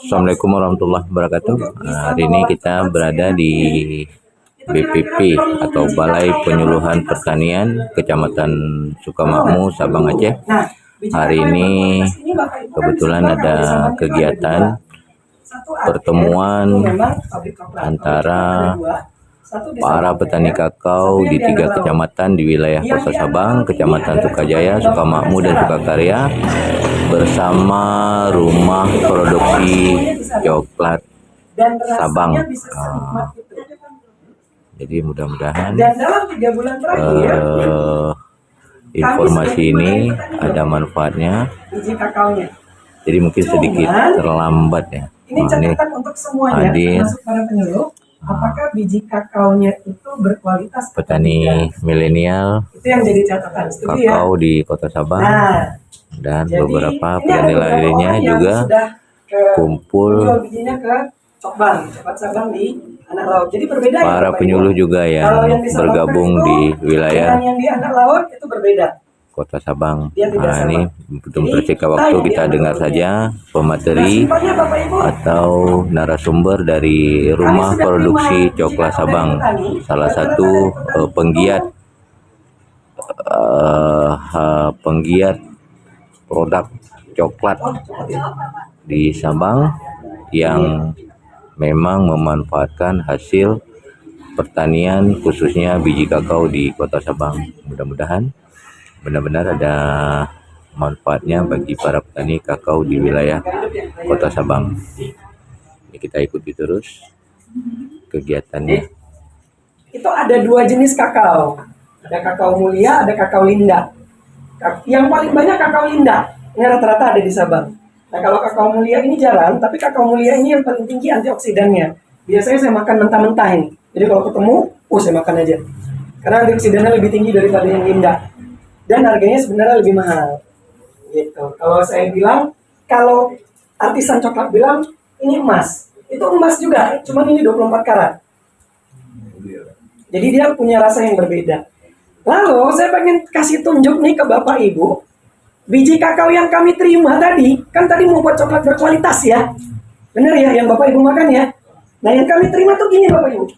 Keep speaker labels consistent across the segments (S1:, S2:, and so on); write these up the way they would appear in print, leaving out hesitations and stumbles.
S1: Assalamualaikum warahmatullahi wabarakatuh. Hari ini kita berada di BPP atau Balai Penyuluhan Pertanian Kecamatan Sukamakmur, Sabang, Aceh. Hari ini kebetulan ada kegiatan pertemuan antara para petani kakao di 3 kecamatan di wilayah Kota Sabang, Kecamatan Sukajaya, Sukamakmur, dan Sukakarya bersama Rumah Produksi Coklat Sabang. Jadi mudah-mudahan informasi ini ada manfaatnya. Jadi mungkin sedikit terlambat ya.
S2: Ini catatan untuk semuanya, termasuk para penyuluh. Apakah biji kakaonya itu berkualitas?
S1: Petani milenial
S2: itu yang jadi catatan.
S1: kakao ya? Di Kota Sabang. Dan jadi, beberapa petani lainnya juga kumpul
S2: bijinya ke Cokbang, Coklat Sabang di Anak Laut. Jadi berbeda
S1: para ya, penyuluh juga yang bergabung di wilayah
S2: yang di Anak Laut itu berbeda.
S1: Kota Sabang. Nah, ini untuk mempersingkat waktu kita dengar saja pemateri atau narasumber dari Rumah Produksi Coklat Sabang, salah satu penggiat produk coklat di Sabang yang memang memanfaatkan hasil pertanian khususnya biji kakao di Kota Sabang. Mudah-mudahan benar-benar ada manfaatnya bagi para petani kakao di wilayah Kota Sabang. Ini kita ikuti terus kegiatannya.
S2: Itu ada 2 jenis kakao. Ada kakao mulia, ada kakao linda. Yang paling banyak kakao linda. Ini rata-rata ada di Sabang. Nah, kalau kakao mulia ini jarang, tapi kakao mulia ini yang paling tinggi antioksidannya. Biasanya saya makan mentah-mentah ini. Jadi kalau ketemu, saya makan aja. Karena antioksidannya lebih tinggi daripada yang linda. Dan harganya sebenarnya lebih mahal. Gitu. Kalau saya bilang, kalau artisan coklat bilang ini emas, itu emas juga, cuman ini 24 karat. Jadi dia punya rasa yang berbeda. Lalu saya pengen kasih tunjuk nih ke Bapak Ibu, biji kakao yang kami terima tadi, kan tadi mau buat coklat berkualitas ya. Bener ya, yang Bapak Ibu makan ya. Nah, yang kami terima tuh gini Bapak Ibu.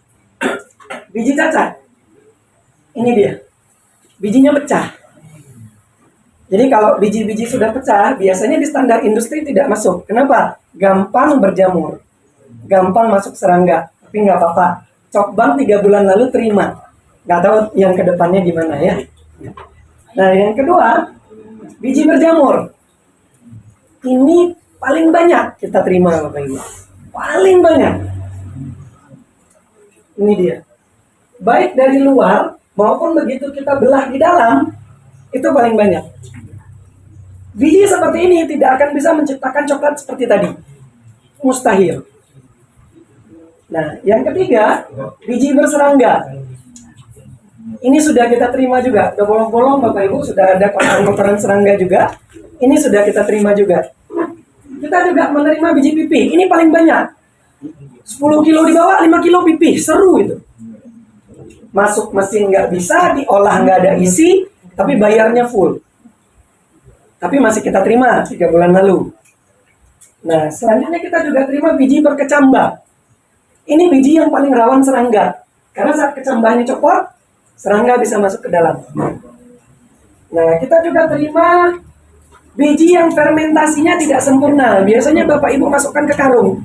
S2: Biji cacat. Ini dia. Bijinya pecah. Jadi kalau biji-biji sudah pecah, biasanya di standar industri tidak masuk. Kenapa? Gampang berjamur. Gampang masuk serangga. Tapi nggak apa-apa. Cokbang 3 bulan lalu terima. Nggak tahu yang kedepannya gimana ya. Nah, yang kedua, biji berjamur. Ini paling banyak kita terima Bapak Ibu. Paling banyak. Ini dia. Baik dari luar maupun begitu kita belah di dalam, itu paling banyak. Biji seperti ini tidak akan bisa menciptakan coklat seperti tadi. Mustahil. Nah, yang ketiga, biji berserangga. Ini sudah kita terima juga. Udah bolong-bolong Bapak Ibu, sudah ada kotoran-kotoran serangga juga. Ini sudah kita terima juga. Kita juga menerima biji pipi. Ini paling banyak. 10 kilo di bawah, 5 kilo pipi. Seru itu. Masuk mesin nggak bisa, diolah nggak ada isi, tapi bayarnya full. Tapi masih kita terima 3 bulan lalu. Nah, selanjutnya kita juga terima biji berkecambah. Ini biji yang paling rawan serangga. Karena saat kecambahnya copot, serangga bisa masuk ke dalam. Nah, kita juga terima biji yang fermentasinya tidak sempurna. Biasanya Bapak Ibu masukkan ke karung.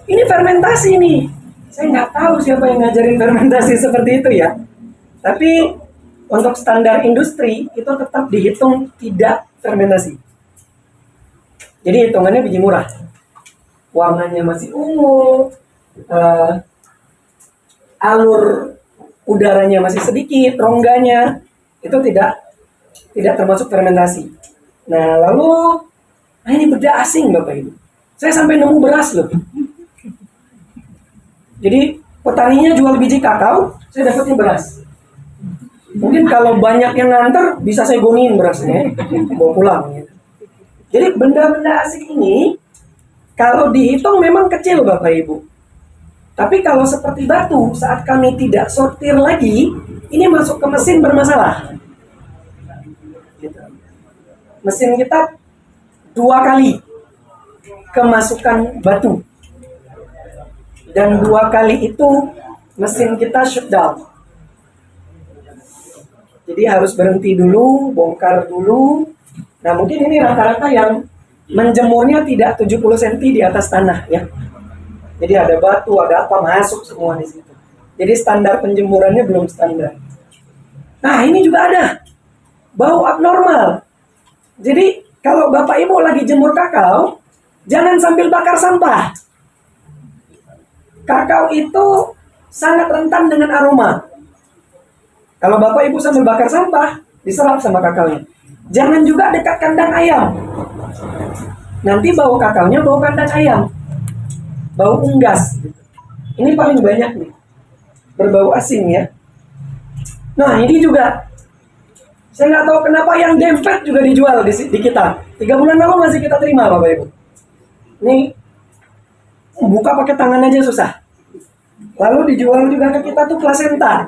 S2: Ini fermentasi nih. Saya nggak tahu siapa yang ngajarin fermentasi seperti itu ya. Tapi untuk standar industri itu tetap dihitung tidak fermentasi. Jadi hitungannya biji murah. Warnanya masih ungu, alur udaranya masih sedikit, rongganya itu tidak termasuk fermentasi. Nah, lalu ini beda asing Bapak Ibu. Saya sampai nemu beras loh. Jadi petaninya jual biji kakao, saya dapatnya beras. Mungkin kalau banyak yang nganter, bisa saya goniin berasnya, bawa pulang. Jadi benda-benda asing ini, kalau dihitung memang kecil Bapak Ibu. Tapi kalau seperti batu, saat kami tidak sortir lagi, ini masuk ke mesin bermasalah. Mesin kita 2 kali kemasukan batu. Dan 2 kali itu mesin kita shutdown. Jadi harus berhenti dulu, bongkar dulu. Nah mungkin ini rata-rata yang menjemurnya tidak 70 cm di atas tanah ya. Jadi ada batu, ada apa masuk semua di situ. Jadi standar penjemurannya belum standar. Nah ini juga ada bau abnormal. Jadi kalau Bapak Ibu lagi jemur kakao, jangan sambil bakar sampah. Kakao itu sangat rentan dengan aroma. Kalau Bapak Ibu sambil bakar sampah, diserap sama kakaonya. Jangan juga dekat kandang ayam. Nanti bau kakaonya bau kandang ayam. Bau unggas. Ini paling banyak nih. Berbau asin ya. Nah ini juga. Saya nggak tahu kenapa yang dempet juga dijual di kita. 3 bulan lalu masih kita terima Bapak Ibu. Ini buka pakai tangan aja susah. Lalu dijual juga ke kita tuh plasenta.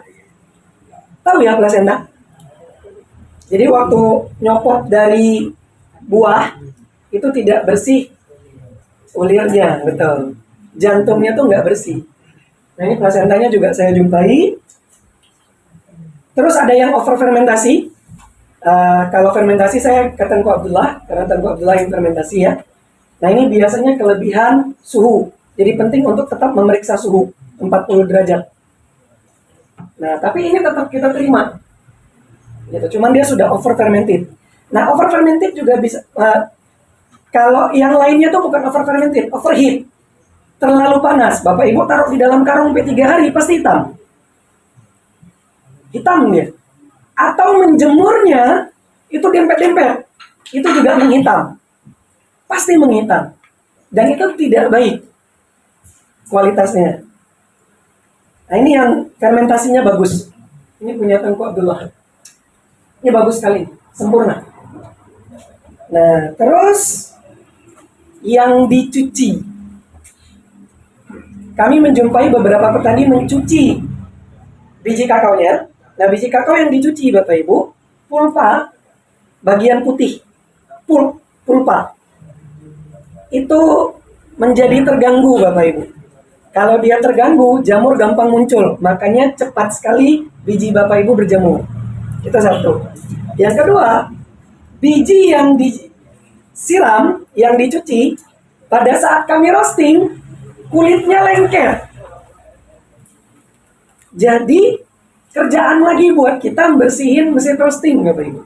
S2: Tahu ya plasenta? Jadi waktu nyopot dari buah itu tidak bersih ulirnya, betul. Jantungnya tuh nggak bersih. Nah ini plasentanya juga saya jumpai. Terus ada yang over fermentasi. Kalau fermentasi saya ke Tengku Abdullah, karena Tengku Abdullah yang fermentasi ya. Nah ini biasanya kelebihan suhu. Jadi penting untuk tetap memeriksa suhu 40 derajat. Nah tapi ini tetap kita terima. Gitu. Cuman dia sudah over fermented. Nah over fermented juga bisa. Kalau yang lainnya tuh bukan over fermented, overheat. Terlalu panas. Bapak Ibu taruh di dalam karung sampai 3 hari pasti hitam. Hitam dia. Atau menjemurnya itu dempet-dempet. Itu juga menghitam. Pasti menghitam. Dan itu tidak baik kualitasnya. Nah ini yang fermentasinya bagus. Ini punya Tengku Abdullah. Ini bagus sekali, sempurna. Nah terus yang dicuci. Kami menjumpai beberapa petani mencuci biji kakaonya. Nah biji kakao yang dicuci Bapak Ibu, pulpa bagian putih, pulpa itu menjadi terganggu Bapak Ibu. Kalau dia terganggu, jamur gampang muncul. Makanya cepat sekali biji Bapak Ibu berjemur. Itu satu. Yang kedua, biji yang disiram, yang dicuci, pada saat kami roasting, kulitnya lengket. Jadi, kerjaan lagi buat kita bersihin mesin roasting, Bapak Ibu.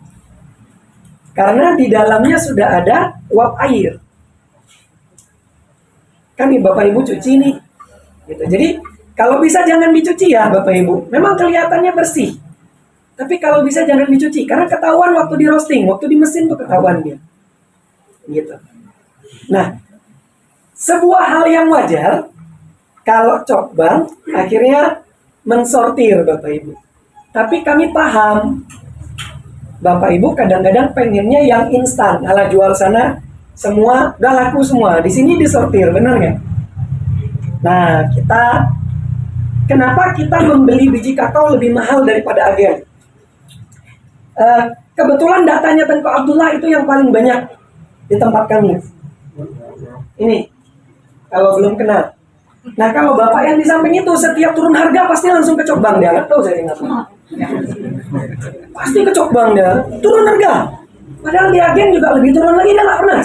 S2: Karena di dalamnya sudah ada uap air. Kan nih Bapak Ibu cuci nih. Gitu. Jadi, kalau bisa jangan dicuci ya Bapak Ibu. Memang kelihatannya bersih. Tapi kalau bisa jangan dicuci. Karena ketahuan waktu di roasting. Waktu di mesin tuh ketahuan dia. Gitu. Nah, sebuah hal yang wajar. Kalau cokbang akhirnya mensortir Bapak Ibu. Tapi kami paham. Bapak Ibu kadang-kadang pengennya yang instan. Ala jual sana semua udah laku semua. Di sini disortir, benar nggak? Nah, kenapa kita membeli biji kakao lebih mahal daripada agen? Kebetulan datanya Tengku Abdullah itu yang paling banyak di tempat kami. Ini, kalau belum kenal. Nah, kalau Bapak yang di samping itu setiap turun harga pasti langsung ke Cokbang dia. Nggak tahu saya ingat. Pasti ke Cokbang dia. Turun harga. Padahal di agen juga lebih turun lagi, dia nggak pernah.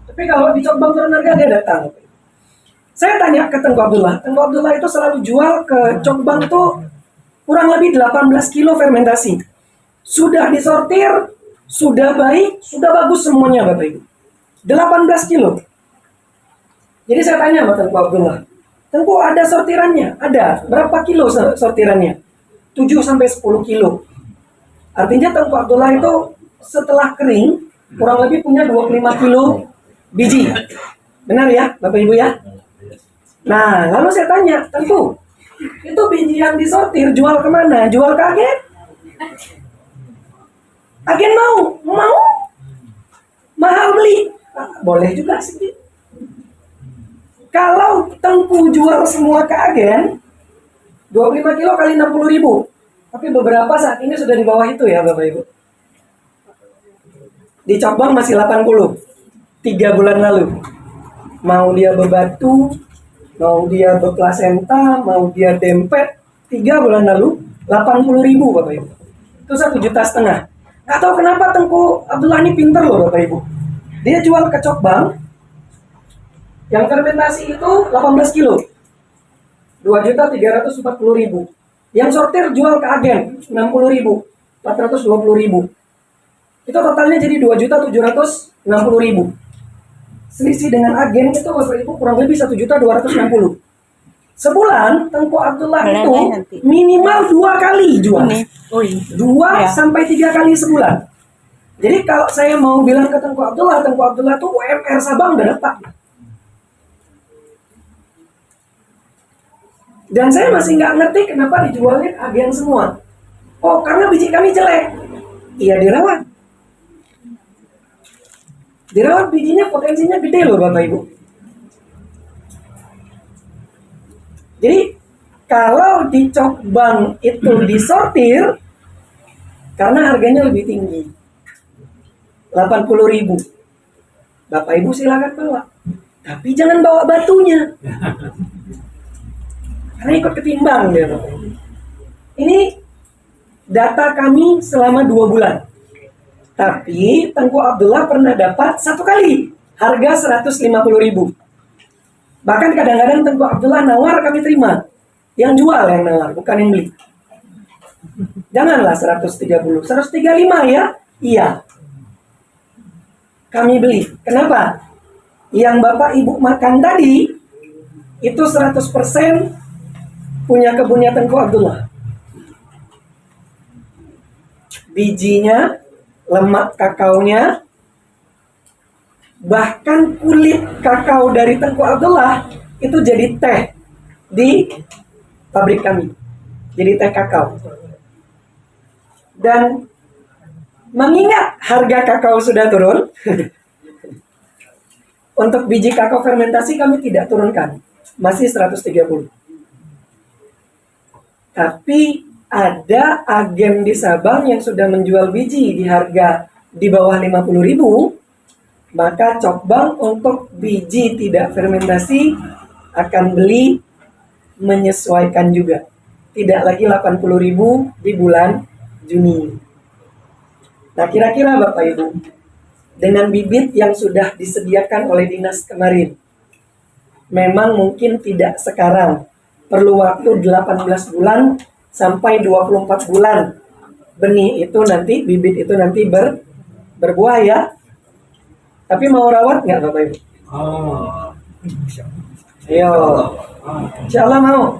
S2: Tapi kalau di Cokbang turun harga dia datang. Saya tanya ke Tengku Abdullah. Tengku Abdullah itu selalu jual ke Cokbang tuh kurang lebih 18 kilo fermentasi. Sudah disortir, sudah baik, sudah bagus semuanya Bapak Ibu. 18 kilo. Jadi saya tanya sama Tengku Abdullah. Tengku ada sortirannya? Ada. Berapa kilo sortirannya? 7 sampai 10 kilo. Artinya Tengku Abdullah itu setelah kering kurang lebih punya 25 kilo biji. Benar ya Bapak Ibu ya? Nah, lalu saya tanya, Tengku, itu biji yang disortir jual kemana? Jual ke agen? Agen mau? Mahal beli? Boleh juga sih. Kalau Tengku jual semua ke agen, 25 kilo kali 60 ribu. Tapi beberapa saat ini sudah di bawah itu ya Bapak Ibu. Di Cokbang masih 80. 3 bulan lalu. Mau dia bebatu, mau dia beplasenta, mau dia dempet, 3 bulan lalu 80.000 Bapak Ibu. Itu 1,5 juta. Nggak tahu kenapa Tengku Abdullah ini pinter loh Bapak Ibu. Dia jual ke Cokbang yang fermentasi itu 18 kilo, 2.340.000. Yang sortir jual ke agen 60.000, 420.000. Itu totalnya jadi 2.760.000. Selisih dengan agen itu Bapak Ibu kurang lebih 1.260.000. Sebulan Tengku Abdullah itu minimal 2 kali jual. 2 sampai 3 kali sebulan. Jadi kalau saya mau bilang ke Tengku Abdullah tuh UMR Sabang udah dapat. Dan saya masih nggak ngerti kenapa dijualnya agen semua. Oh, karena biji kami jelek. Iya, dirawat. Dirawat bijinya potensinya gede loh Bapak Ibu. Jadi kalau di Cokbang itu disortir, karena harganya lebih tinggi, 80.000. Bapak Ibu silakan bawa, tapi jangan bawa batunya, karena ikut ketimbang dia Bapak Ibu. Ini data kami selama 2 bulan. Tapi Tengku Abdullah pernah dapat 1 kali harga 150.000. Bahkan kadang-kadang Tengku Abdullah nawar kami terima. Yang jual yang nawar, bukan yang beli. Janganlah 130, 135 ya? Iya. Kami beli. Kenapa? Yang Bapak Ibu makan tadi itu 100% punya kebunnya Tengku Abdullah. Bijinya, lemak kakaonya, bahkan kulit kakao dari Tengku Abdullah itu jadi teh di pabrik kami. Jadi teh kakao. Dan mengingat harga kakao sudah turun, untuk biji kakao fermentasi kami tidak turunkan, masih 130. Tapi ada agen di Sabang yang sudah menjual biji di harga di bawah 50.000, maka Cokbang untuk biji tidak fermentasi akan beli menyesuaikan juga. Tidak lagi 80.000 di bulan Juni. Nah, kira-kira Bapak Ibu, dengan bibit yang sudah disediakan oleh dinas kemarin, memang mungkin tidak sekarang, perlu waktu 18 bulan sampai 24 bulan benih itu nanti, bibit itu nanti berbuah ya. Tapi mau rawat nggak Bapak Ibu? Ayo, insya Allah mau.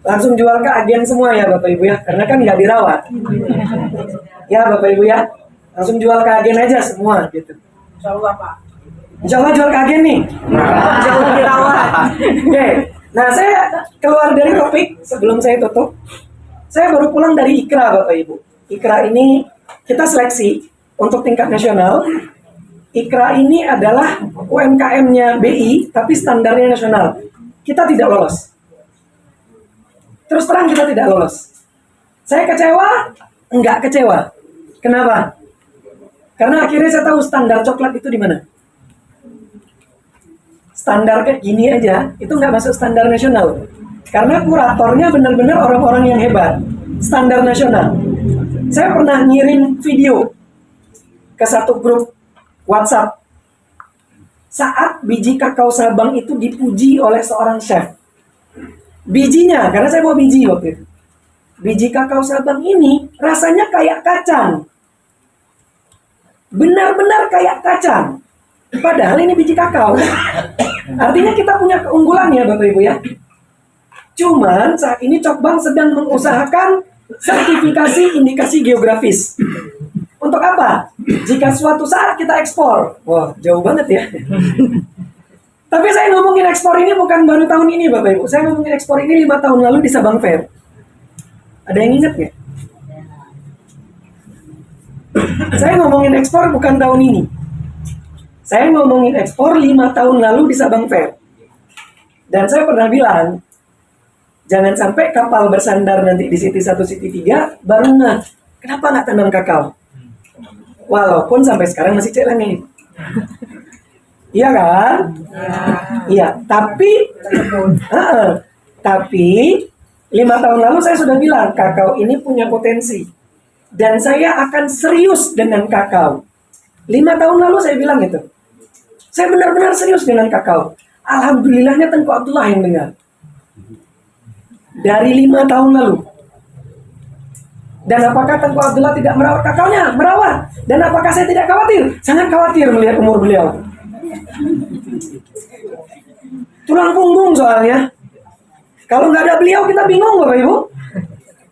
S2: Langsung jual ke agen semua ya Bapak Ibu ya, karena kan nggak dirawat. Ya Bapak Ibu ya, langsung jual ke agen aja semua gitu.
S3: Insya Allah Pak.
S2: Insya Allah jual ke agen nih. Insya Allah dirawat. Oke. Nah, saya keluar dari topik sebelum saya tutup. Saya baru pulang dari IKRA Bapak Ibu. IKRA ini kita seleksi untuk tingkat nasional. IKRA ini adalah UMKM-nya BI, tapi standarnya nasional. Kita tidak lolos. Terus terang kita tidak lolos. Saya kecewa? Enggak kecewa. Kenapa? Karena akhirnya saya tahu standar coklat itu di mana. Standar kayak gini aja, itu nggak masuk standar nasional. Karena kuratornya benar-benar orang-orang yang hebat. Standar nasional. Saya pernah ngirim video ke satu grup WhatsApp. Saat biji kakao Sabang itu dipuji oleh seorang chef. Bijinya, karena saya mau biji waktu itu. Biji kakao Sabang ini rasanya kayak kacang. Benar-benar kayak kacang. Padahal ini biji kakao. Artinya kita punya keunggulan ya Bapak Ibu ya. Cuman saat ini Cokbang sedang mengusahakan sertifikasi indikasi geografis. Untuk apa? Jika suatu saat kita ekspor. Wah, jauh banget ya. Tapi saya ngomongin ekspor ini bukan baru tahun ini Bapak Ibu. Saya ngomongin ekspor ini 5 tahun lalu di Sabang Fair. Ada yang ingat nggak? Saya ngomongin ekspor bukan tahun ini. Saya ngomongin ekspor 5 tahun lalu di Sabang Fair. Dan saya pernah bilang, jangan sampai kapal bersandar nanti di City 1, City 3, baru kenapa nggak tanam kakao? Walaupun sampai sekarang masih celang ini. Iya kan? Iya, tapi 5 tahun lalu saya sudah bilang kakao ini punya potensi dan saya akan serius dengan kakao. 5 tahun lalu saya bilang itu. Saya benar-benar serius dengan kakao. Alhamdulillahnya Tengku Abdullah yang dengar. Dari 5 tahun lalu. Dan apakah Tengku Abdullah tidak merawat kakaonya? Merawat. Dan apakah saya tidak khawatir? Sangat khawatir melihat umur beliau. Tulang punggung soalnya. Kalau nggak ada beliau kita bingung Bapak Ibu.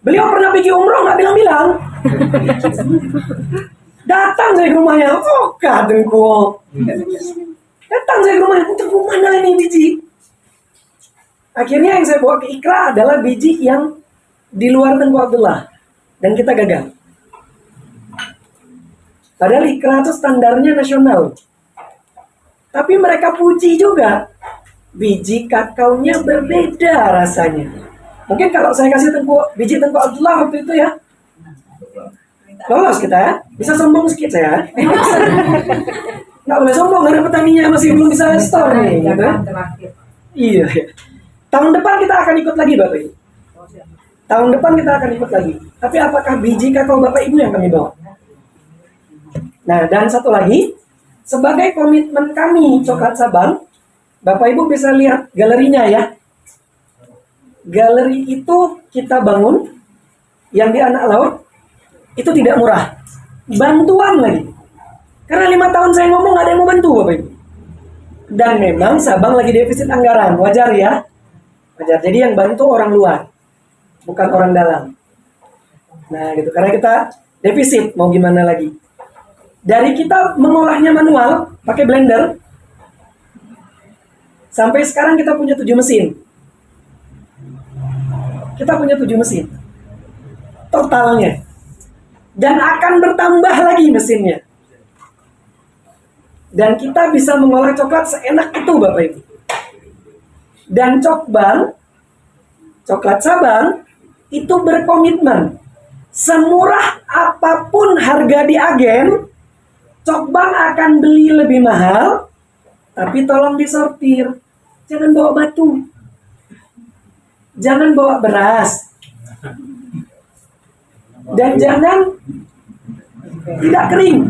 S2: Beliau pernah pergi umroh nggak bilang-bilang. Datang saya ke rumahnya. Oh Tengku. Datang saya ke rumahnya. Tengku mana ini biji? Akhirnya yang saya bawa ke Ikra adalah biji yang di luar Tengku Abdullah. Dan kita gagal. Padahal Ikra itu standarnya nasional. Tapi mereka puji juga. Biji kakaonya berbeda rasanya. Mungkin kalau saya kasih biji Tengku Abdullah waktu itu ya, lolos kita ya. Bisa sombong sedikit saya. Nggak boleh sombong karena petaninya masih belum bisa store nih. Gitu. Iya. Tahun depan kita akan ikut lagi Bapak Ibu. Tahun depan kita akan ikut lagi. Tapi apakah biji kakao Bapak Ibu yang kami bawa? Nah, dan satu lagi, sebagai komitmen kami Coklat Sabang, Bapak Ibu bisa lihat galerinya ya. Galeri itu kita bangun, yang di anak laut, itu tidak murah. Bantuan lagi. Karena 5 tahun saya ngomong gak ada yang mau bantu Bapak Ibu. Dan memang Sabang lagi defisit anggaran, wajar ya. Wajar, jadi yang bantu orang luar, bukan orang dalam. Nah gitu, karena kita defisit, mau gimana lagi. Dari kita mengolahnya manual, pakai blender, sampai sekarang kita punya 7 mesin. Kita punya 7 mesin. Totalnya. Dan akan bertambah lagi mesinnya. Dan kita bisa mengolah coklat seenak itu Bapak Ibu. Dan Coklat Sabang, itu berkomitmen. Semurah apapun harga di agen, Cokbang akan beli lebih mahal, tapi tolong disortir. Jangan bawa batu. Jangan bawa beras. Dan jangan tidak kering.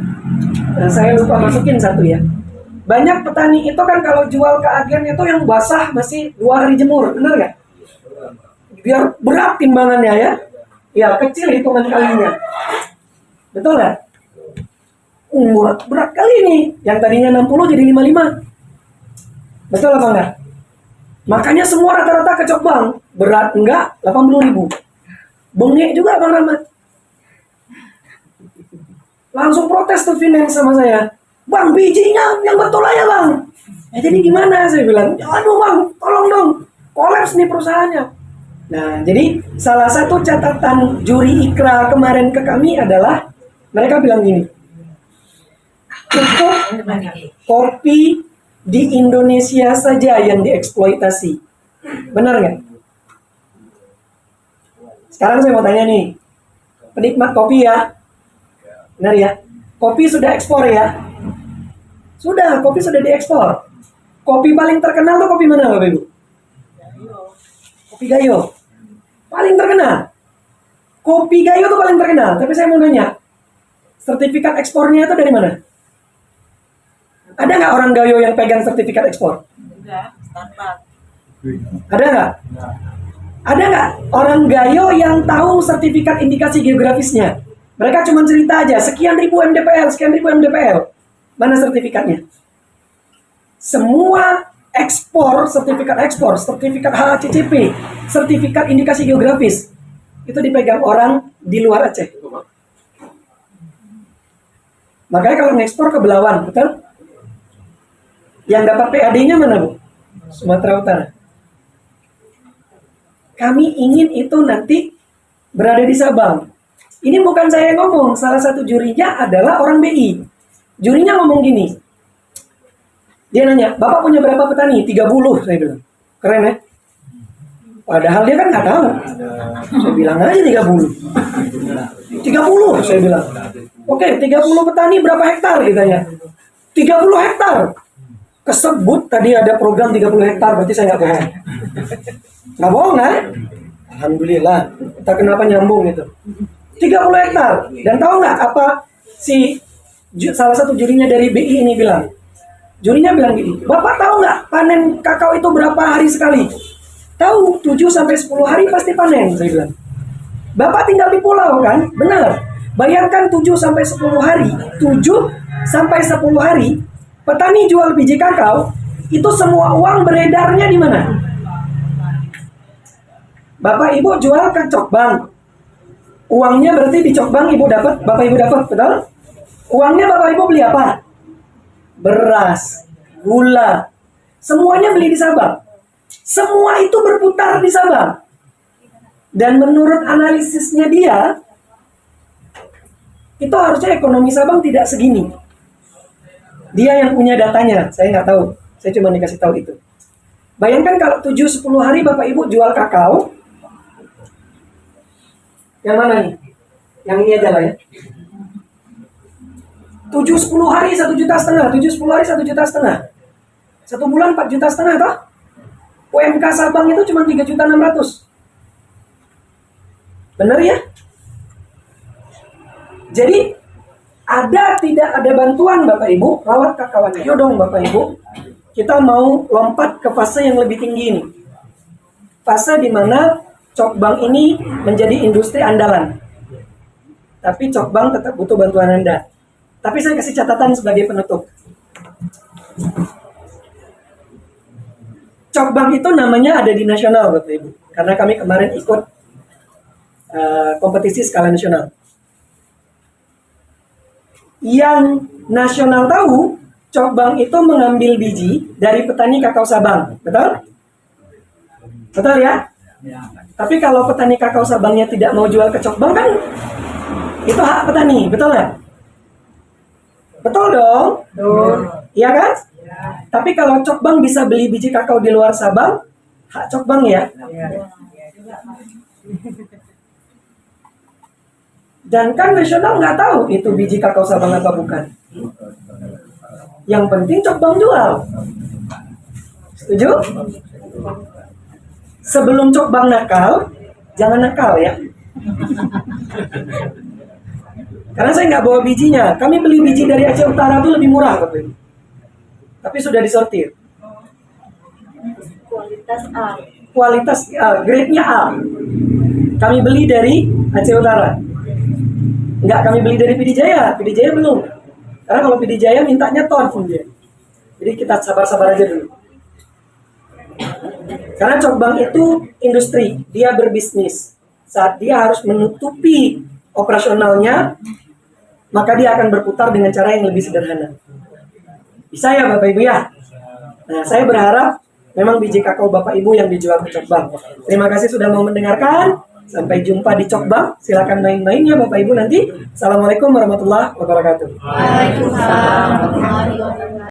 S2: Nah, saya lupa masukin satu ya. Banyak petani itu kan kalau jual ke agen itu yang basah masih 2 hari jemur. Benar nggak? Biar berat timbangannya ya. Ya kecil hitungan kalinya. Betul nggak? Berat kali ini. Yang tadinya 60 jadi 55. Betul apa enggak? Makanya semua rata-rata ke Cokbang. Berat enggak, 80.000. Bengek juga Bang Rahmat. Langsung protes tuh finance sama saya. Bang, bijinya yang betul aja Bang. Ya jadi gimana? Saya bilang, aduh Bang, tolong dong. Kolaps nih perusahaannya. Nah, jadi salah satu catatan juri Ikra kemarin ke kami adalah mereka bilang gini. Cukup kopi di Indonesia saja yang dieksploitasi. Benar nggak? Sekarang saya mau tanya nih. Penikmat kopi ya. Benar ya? Kopi sudah ekspor ya? Sudah, kopi sudah diekspor. Kopi paling terkenal tuh kopi mana Bapak Ibu? Kopi Gayo. Paling terkenal. Kopi Gayo tuh paling terkenal. Tapi saya mau nanya. Sertifikat ekspornya itu dari mana? Ada nggak orang Gayo yang pegang sertifikat ekspor?
S3: Enggak, standar.
S2: Ada nggak? Ada nggak orang Gayo yang tahu sertifikat indikasi geografisnya? Mereka cuma cerita aja, sekian ribu MDPL, sekian ribu MDPL. Mana sertifikatnya? Semua ekspor, sertifikat HACCP, sertifikat indikasi geografis, itu dipegang orang di luar Aceh. Makanya kalau ngekspor ke Belawan, betul? Yang dapat PAD-nya mana Bu? Sumatera Utara. Kami ingin itu nanti berada di Sabang. Ini bukan saya yang ngomong, salah satu jurinya adalah orang BI. Jurinya ngomong gini. Dia nanya, Bapak punya berapa petani? 30, saya bilang. Keren ya? Padahal dia kan nggak tahu. Saya bilang aja 30. 30, saya bilang. Oke, 30 petani berapa hektar? Ditanya. 30 hektar. Kesebut tadi ada program 30 hektar, berarti saya nggak bohong. Nggak bohong kan? Alhamdulillah. Kita kenapa nyambung itu? 30 hektar. Dan tahu nggak apa salah satu jurinya dari BI ini bilang? Jurinya bilang gini, Bapak tahu nggak panen kakao itu berapa hari sekali? Tahu, 7 sampai 10 hari pasti panen, saya bilang. Bapak tinggal di pulau kan? Benar. Bayangkan 7 sampai 10 hari, 7 sampai 10 hari, petani jual biji kakao, itu semua uang beredarnya di mana? Bapak Ibu jual ke Cokbang. Uangnya berarti di Cokbang Ibu dapat, Bapak Ibu dapat, betul? Uangnya Bapak Ibu beli apa? Beras, gula, semuanya beli di Sabang. Semua itu berputar di Sabang. Dan menurut analisisnya dia, itu harusnya ekonomi Sabang tidak segini. Dia yang punya datanya, saya nggak tahu. Saya cuma dikasih tahu itu. Bayangkan kalau 7-10 hari Bapak Ibu jual kakao. Yang mana nih? Yang ini aja lah ya. 7-10 hari 1,5 juta, 7-10 hari 1,5 juta. 1 bulan 4,5 juta toh? UMK Sabang itu cuma 3,6 juta. Benar ya? Jadi tidak ada bantuan Bapak Ibu rawat kakaoan. Ayo dong Bapak Ibu, kita mau lompat ke fase yang lebih tinggi ini. Fase di mana Cokbang ini menjadi industri andalan. Tapi Cokbang tetap butuh bantuan Anda. Tapi saya kasih catatan sebagai penutup. Cokbang itu namanya ada di nasional Bapak Ibu. Karena kami kemarin ikut kompetisi skala nasional. Yang nasional tahu, Cokbang itu mengambil biji dari petani kakao Sabang. Betul? Betul ya? Tapi kalau petani kakao Sabangnya tidak mau jual ke Cokbang kan itu hak petani, betul nggak? Betul dong? Iya kan? Tapi kalau Cokbang bisa beli biji kakao di luar Sabang, hak Cokbang ya? Dan kan nasional nggak tahu itu biji kakao Sabang apa bukan. Yang penting Cokbang jual. Setuju? Sebelum Cokbang nakal, jangan nakal ya. Karena saya nggak bawa bijinya. Kami beli biji dari Aceh Utara itu lebih murah, tapi sudah disortir. Kualitas A, grade-nya A. Kami beli dari Aceh Utara. Nggak kami beli dari PD Jaya. PD Jaya belum. Karena kalau PD Jaya mintanya ton dia. Jadi kita sabar-sabar aja dulu. Karena Cokbang itu industri, dia berbisnis. Saat dia harus menutupi operasionalnya, maka dia akan berputar dengan cara yang lebih sederhana. Bisa ya Bapak Ibu ya? Nah, saya berharap memang biji kakao Bapak Ibu yang dijual ke Cokbang. Terima kasih sudah mau mendengarkan. Sampai jumpa di Cokbang. Silakan main-main ya Bapak Ibu nanti. Assalamualaikum warahmatullahi wabarakatuh.
S3: Waalaikumsalam.